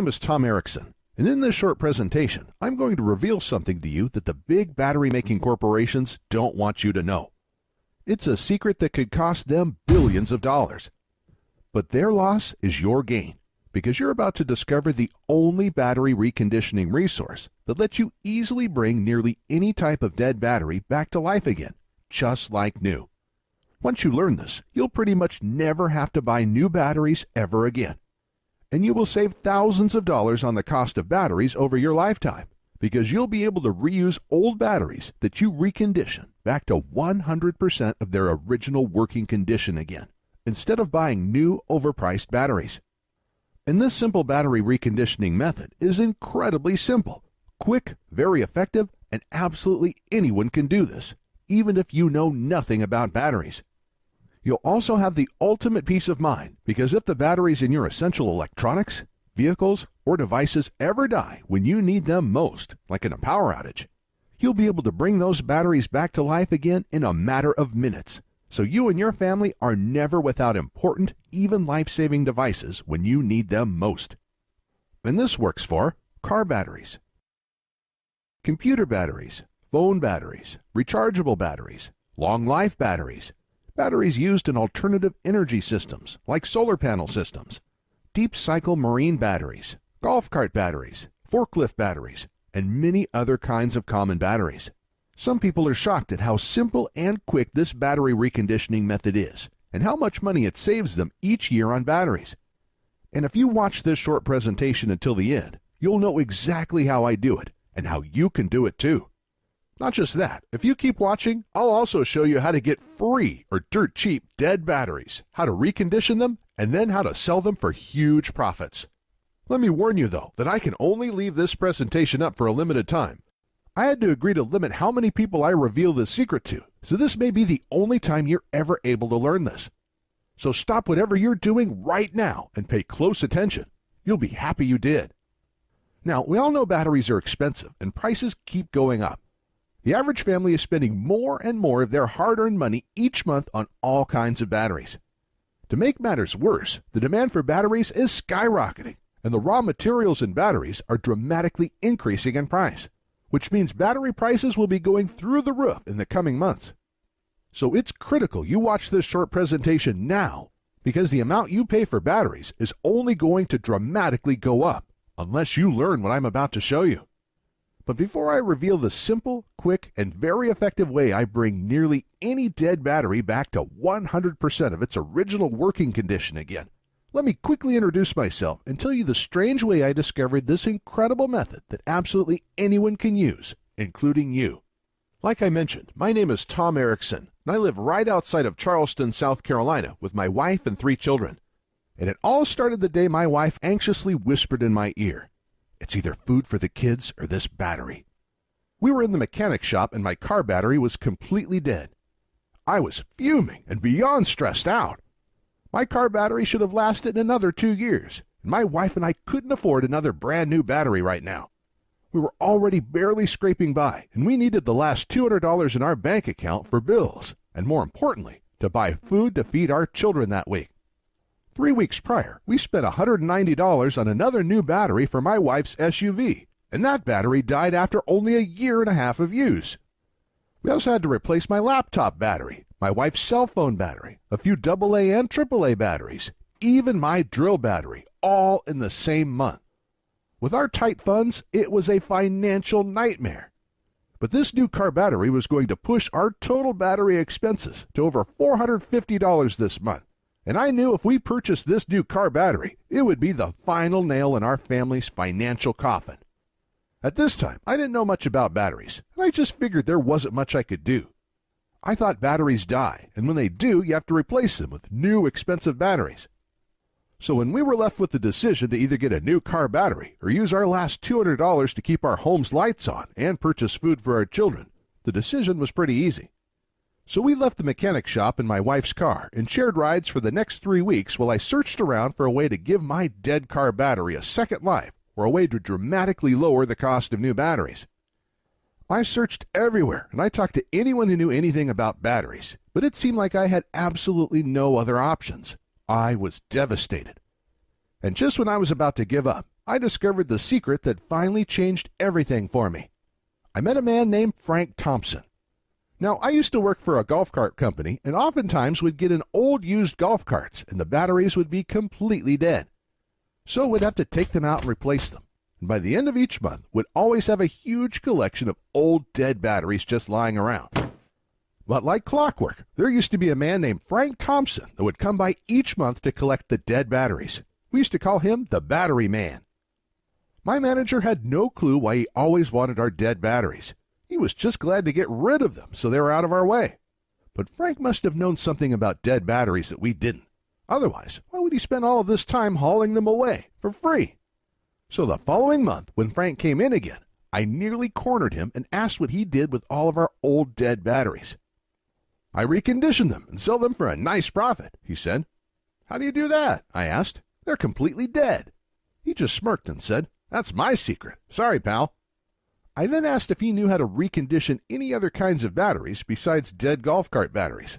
name is Tom Erickson, and in this short presentation, I'm going to reveal something to you that the big battery-making corporations don't want you to know. It's a secret that could cost them billions of dollars. But their loss is your gain, because you're about to discover the only battery reconditioning resource that lets you easily bring nearly any type of dead battery back to life again, just like new. Once you learn this, you'll pretty much never have to buy new batteries ever again. And you will save thousands of dollars on the cost of batteries over your lifetime, because you'll be able to reuse old batteries that you recondition back to 100% of their original working condition again, instead of buying new overpriced batteries. And this simple battery reconditioning method is incredibly simple, quick, very effective, and absolutely anyone can do this, even if you know nothing about batteries. You'll also have the ultimate peace of mind, because if the batteries in your essential electronics, vehicles, or devices ever die when you need them most, like in a power outage, you'll be able to bring those batteries back to life again in a matter of minutes, so you and your family are never without important, even life-saving devices when you need them most. And this works for car batteries, computer batteries, phone batteries, rechargeable batteries, long-life batteries, batteries used in alternative energy systems like solar panel systems, deep cycle marine batteries, golf cart batteries, forklift batteries, and many other kinds of common batteries. Some people are shocked at how simple and quick this battery reconditioning method is, and how much money it saves them each year on batteries. And if you watch this short presentation until the end, you'll know exactly how I do it, and how you can do it too. Not just that, if you keep watching, I'll also show you how to get free or dirt cheap dead batteries, how to recondition them, and then how to sell them for huge profits. Let me warn you though, that I can only leave this presentation up for a limited time. I had to agree to limit how many people I reveal this secret to, so this may be the only time you're ever able to learn this. So stop whatever you're doing right now and pay close attention. You'll be happy you did. Now, we all know batteries are expensive and prices keep going up. The average family is spending more and more of their hard-earned money each month on all kinds of batteries. To make matters worse, the demand for batteries is skyrocketing, and the raw materials in batteries are dramatically increasing in price, which means battery prices will be going through the roof in the coming months. So it's critical you watch this short presentation now, because the amount you pay for batteries is only going to dramatically go up unless you learn what I'm about to show you. But before I reveal the simple, quick, and very effective way I bring nearly any dead battery back to 100% of its original working condition again, let me quickly introduce myself and tell you the strange way I discovered this incredible method that absolutely anyone can use, including you. Like I mentioned, my name is Tom Erickson, and I live right outside of Charleston, South Carolina, with my wife and 3 children. And it all started the day my wife anxiously whispered in my ear, "It's either food for the kids or this battery." We were in the mechanic shop and my car battery was completely dead. I was fuming and beyond stressed out. My car battery should have lasted another 2 years, and my wife and I couldn't afford another brand new battery right now. We were already barely scraping by, and we needed the last $200 in our bank account for bills, and more importantly, to buy food to feed our children that week. 3 weeks prior, we spent $190 on another new battery for my wife's SUV, and that battery died after only a year and a half of use. We also had to replace my laptop battery, my wife's cell phone battery, a few AA and AAA batteries, even my drill battery, all in the same month. With our tight funds, it was a financial nightmare. But this new car battery was going to push our total battery expenses to over $450 this month. And I knew if we purchased this new car battery, it would be the final nail in our family's financial coffin. At this time, I didn't know much about batteries, and I just figured there wasn't much I could do. I thought batteries die, and when they do, you have to replace them with new expensive batteries. So when we were left with the decision to either get a new car battery or use our last $200 to keep our home's lights on and purchase food for our children, the decision was pretty easy. So we left the mechanic shop in my wife's car and shared rides for the next 3 weeks while I searched around for a way to give my dead car battery a second life or a way to dramatically lower the cost of new batteries. I searched everywhere and I talked to anyone who knew anything about batteries, but it seemed like I had absolutely no other options. I was devastated. And just when I was about to give up, I discovered the secret that finally changed everything for me. I met a man named Frank Thompson. Now, I used to work for a golf cart company, and oftentimes would get in old used golf carts, and the batteries would be completely dead. So we'd have to take them out and replace them. And by the end of each month, we'd always have a huge collection of old dead batteries just lying around. But like clockwork, there used to be a man named Frank Thompson that would come by each month to collect the dead batteries. We used to call him the Battery Man. My manager had no clue why he always wanted our dead batteries. He was just glad to get rid of them so they were out of our way. But Frank must have known something about dead batteries that we didn't. Otherwise, why would he spend all of this time hauling them away for free? So the following month, when Frank came in again, I nearly cornered him and asked what he did with all of our old dead batteries. "I recondition them and sell them for a nice profit," he said. "How do you do that?" I asked. "They're completely dead." He just smirked and said, "That's my secret. Sorry, pal." I then asked if he knew how to recondition any other kinds of batteries besides dead golf cart batteries.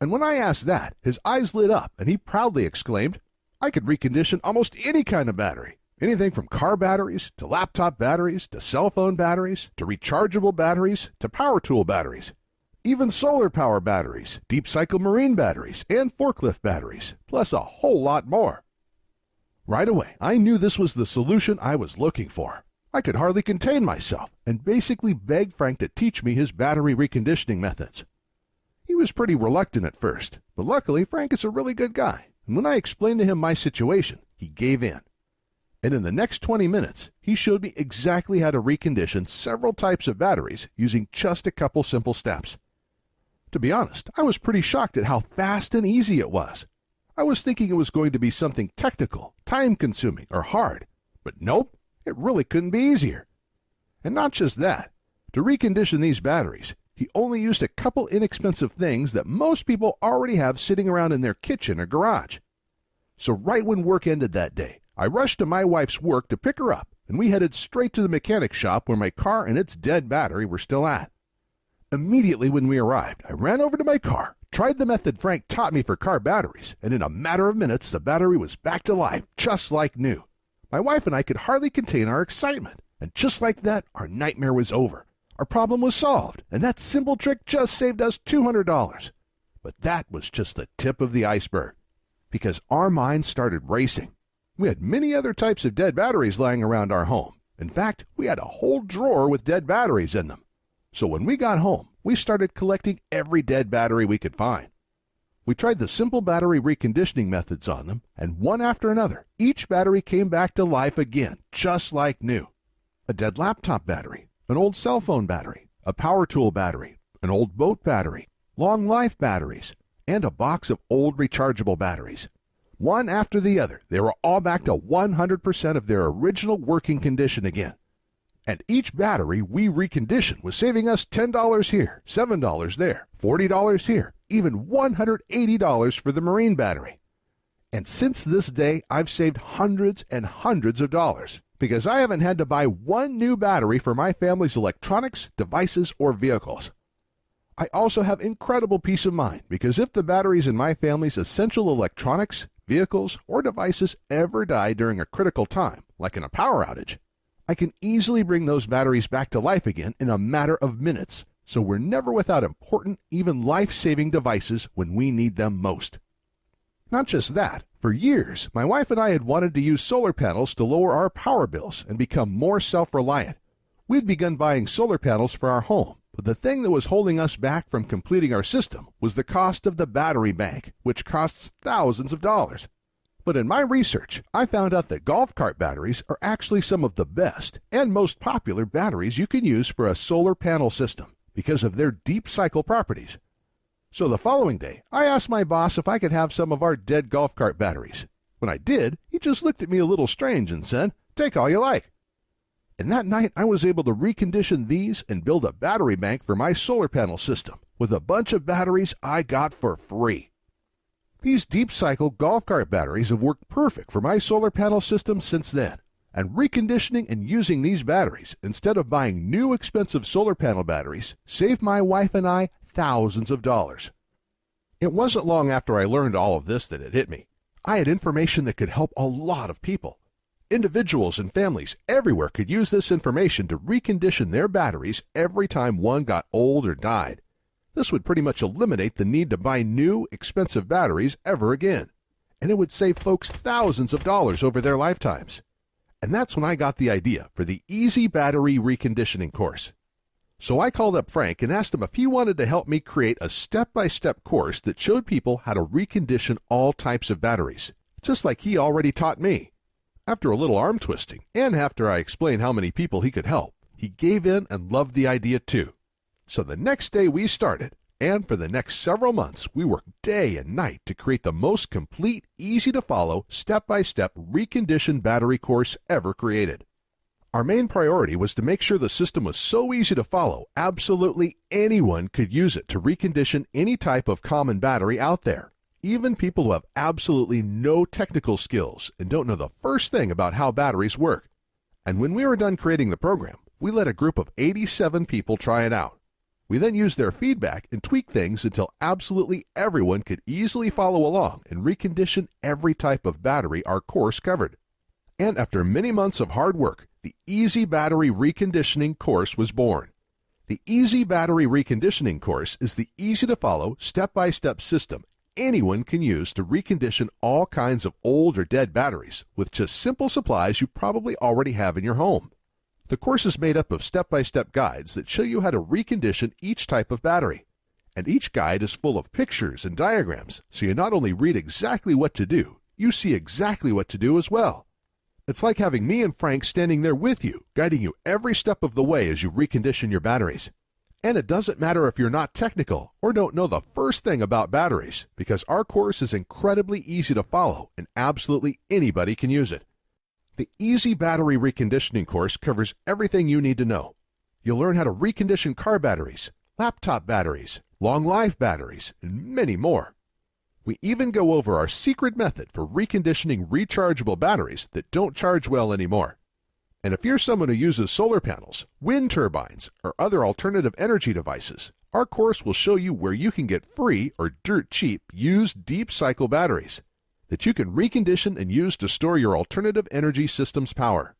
And when I asked that, his eyes lit up and he proudly exclaimed, "I could recondition almost any kind of battery. Anything from car batteries, to laptop batteries, to cell phone batteries, to rechargeable batteries, to power tool batteries. Even solar power batteries, deep cycle marine batteries, and forklift batteries, plus a whole lot more." Right away, I knew this was the solution I was looking for. I could hardly contain myself and basically begged Frank to teach me his battery reconditioning methods. He was pretty reluctant at first, but luckily Frank is a really good guy, and when I explained to him my situation, he gave in. And in the next 20 minutes, he showed me exactly how to recondition several types of batteries using just a couple simple steps. To be honest, I was pretty shocked at how fast and easy it was. I was thinking it was going to be something technical, time-consuming, or hard, but nope, it really couldn't be easier. And not just that, to recondition these batteries, he only used a couple inexpensive things that most people already have sitting around in their kitchen or garage. So right when work ended that day, I rushed to my wife's work to pick her up, and we headed straight to the mechanic shop where my car and its dead battery were still at. Immediately when we arrived, I ran over to my car, tried the method Frank taught me for car batteries, and in a matter of minutes the battery was back to life, just like new. My wife and I could hardly contain our excitement, and just like that, our nightmare was over. Our problem was solved, and that simple trick just saved us $200. But that was just the tip of the iceberg, because our minds started racing. We had many other types of dead batteries lying around our home. In fact, we had a whole drawer with dead batteries in them. So when we got home, we started collecting every dead battery we could find. We tried the simple battery reconditioning methods on them, and one after another, each battery came back to life again, just like new. A dead laptop battery, an old cell phone battery, a power tool battery, an old boat battery, long life batteries, and a box of old rechargeable batteries. One after the other, they were all back to 100% of their original working condition again. And each battery we reconditioned was saving us $10 here, $7 there, $40 here, even $180 for the marine battery. And since this day, I've saved hundreds and hundreds of dollars because I haven't had to buy one new battery for my family's electronics, devices, or vehicles. I also have incredible peace of mind because if the batteries in my family's essential electronics, vehicles, or devices ever die during a critical time, like in a power outage, I can easily bring those batteries back to life again in a matter of minutes, so we're never without important, even life-saving devices when we need them most. Not just that, for years, my wife and I had wanted to use solar panels to lower our power bills and become more self-reliant. We'd begun buying solar panels for our home, but the thing that was holding us back from completing our system was the cost of the battery bank, which costs thousands of dollars. But in my research, I found out that golf cart batteries are actually some of the best and most popular batteries you can use for a solar panel system because of their deep cycle properties. So the following day, I asked my boss if I could have some of our dead golf cart batteries. When I did, he just looked at me a little strange and said, "Take all you like." And that night, I was able to recondition these and build a battery bank for my solar panel system with a bunch of batteries I got for free. These deep cycle golf cart batteries have worked perfect for my solar panel system since then, and reconditioning and using these batteries instead of buying new expensive solar panel batteries saved my wife and I thousands of dollars. It wasn't long after I learned all of this that it hit me. I had information that could help a lot of people. Individuals and families everywhere could use this information to recondition their batteries every time one got old or died. This would pretty much eliminate the need to buy new, expensive batteries ever again, and it would save folks thousands of dollars over their lifetimes. And that's when I got the idea for the Easy Battery Reconditioning course. So I called up Frank and asked him if he wanted to help me create a step-by-step course that showed people how to recondition all types of batteries, just like he already taught me. After a little arm twisting, and after I explained how many people he could help, he gave in and loved the idea too. So the next day we started, and for the next several months we worked day and night to create the most complete, easy-to-follow, step-by-step reconditioned battery course ever created. Our main priority was to make sure the system was so easy to follow, absolutely anyone could use it to recondition any type of common battery out there. Even people who have absolutely no technical skills and don't know the first thing about how batteries work. And when we were done creating the program, we let a group of 87 people try it out. We then used their feedback and tweaked things until absolutely everyone could easily follow along and recondition every type of battery our course covered. And after many months of hard work, the Easy Battery Reconditioning course was born. The Easy Battery Reconditioning course is the easy-to-follow, step-by-step system anyone can use to recondition all kinds of old or dead batteries with just simple supplies you probably already have in your home. The course is made up of step-by-step guides that show you how to recondition each type of battery. And each guide is full of pictures and diagrams, so you not only read exactly what to do, you see exactly what to do as well. It's like having me and Frank standing there with you, guiding you every step of the way as you recondition your batteries. And it doesn't matter if you're not technical or don't know the first thing about batteries, because our course is incredibly easy to follow and absolutely anybody can use it. The Easy Battery Reconditioning course covers everything you need to know. You'll learn how to recondition car batteries, laptop batteries, long-life batteries, and many more. We even go over our secret method for reconditioning rechargeable batteries that don't charge well anymore. And if you're someone who uses solar panels, wind turbines, or other alternative energy devices, our course will show you where you can get free or dirt cheap used deep cycle batteries that you can recondition and use to store your alternative energy system's power.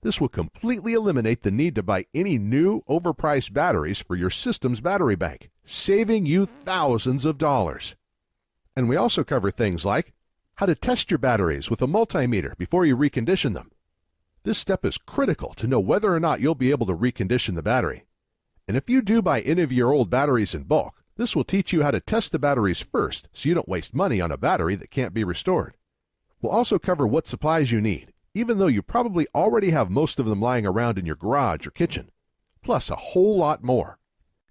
This will completely eliminate the need to buy any new, overpriced batteries for your system's battery bank, saving you thousands of dollars. And we also cover things like how to test your batteries with a multimeter before you recondition them. This step is critical to know whether or not you'll be able to recondition the battery. And if you do buy any of your old batteries in bulk, this will teach you how to test the batteries first so you don't waste money on a battery that can't be restored. We'll also cover what supplies you need, even though you probably already have most of them lying around in your garage or kitchen, plus a whole lot more.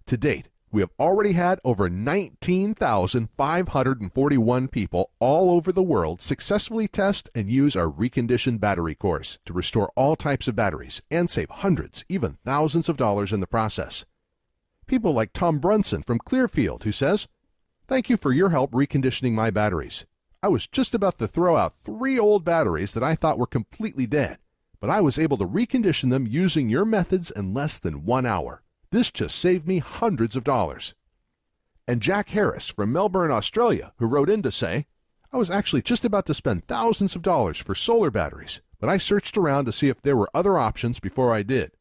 To date, we have already had over 19,541 people all over the world successfully test and use our reconditioned battery course to restore all types of batteries and save hundreds, even thousands of dollars in the process. People like Tom Brunson from Clearfield, who says, "Thank you for your help reconditioning my batteries. I was just about to throw out 3 old batteries that I thought were completely dead, but I was able to recondition them using your methods in less than 1 hour. This just saved me hundreds of dollars." And Jack Harris from Melbourne, Australia, who wrote in to say, "I was actually just about to spend thousands of dollars for solar batteries, but I searched around to see if there were other options before I did.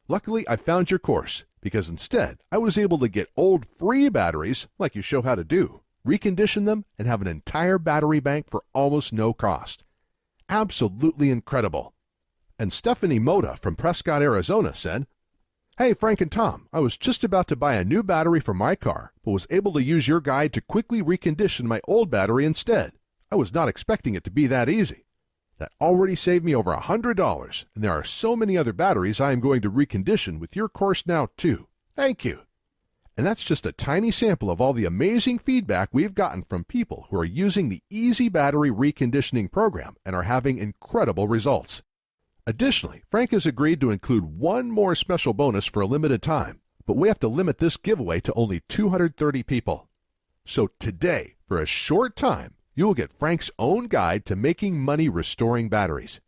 Luckily, I found your course, because instead I was able to get old free batteries, like you show how to do, recondition them, and have an entire battery bank for almost no cost. Absolutely incredible." And Stephanie Moda from Prescott, Arizona said, "Hey, Frank and Tom, I was just about to buy a new battery for my car, but was able to use your guide to quickly recondition my old battery instead. I was not expecting it to be that easy. That already saved me over $100, and there are so many other batteries I am going to recondition with your course now, too. Thank you." And that's just a tiny sample of all the amazing feedback we've gotten from people who are using the Easy Battery Reconditioning program and are having incredible results. Additionally, Frank has agreed to include one more special bonus for a limited time, but we have to limit this giveaway to only 230 people. So today, for a short time, you will get Frank's own guide to making money restoring batteries.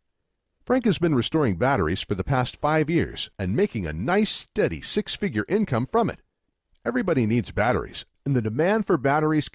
Frank has been restoring batteries for the past 5 years and making a nice, steady 6-figure income from it. Everybody needs batteries, and the demand for batteries